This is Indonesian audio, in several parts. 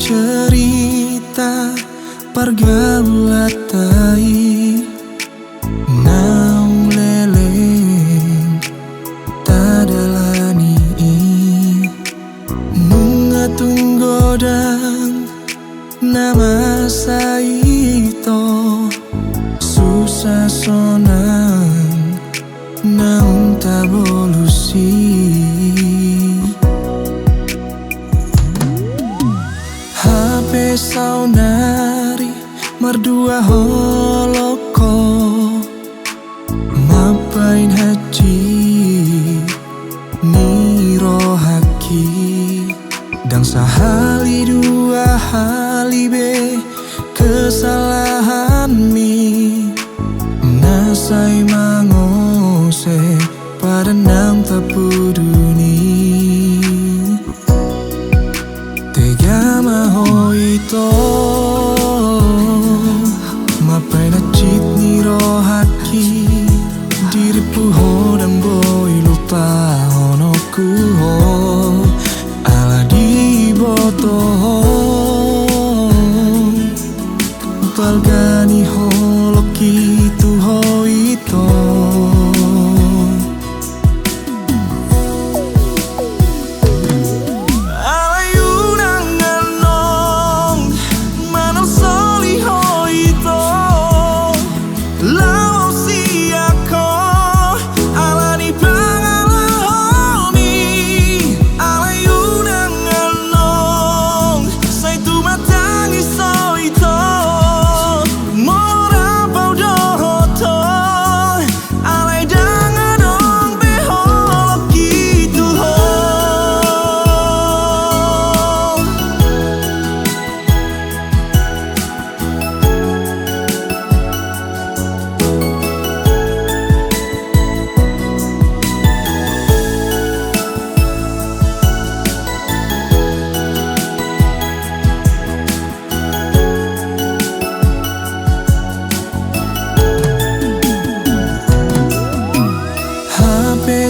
cerita pergaulatai naung leleng tadalani nunga tunggodang nama saito susah sonang naung tabolusi HP saunari mardua holoko mapain haji niro haki dan sahali dua hali be kesalahan mi nasai mangose pada nang tapuduni tega maho ito mapai na cit niro haki diri puho dan boy lupa honoku ho ala di boto palgani holoki tu ho ito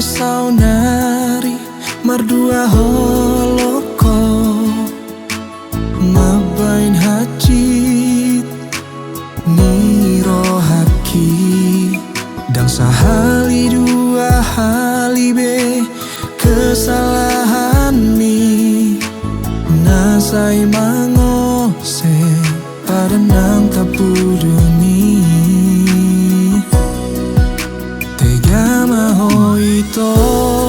saunari mardua holoko mabain hajit niro haki dan sahali dua hali be kesalahan mi nasai mangose pada nang tapuduni tega maho ito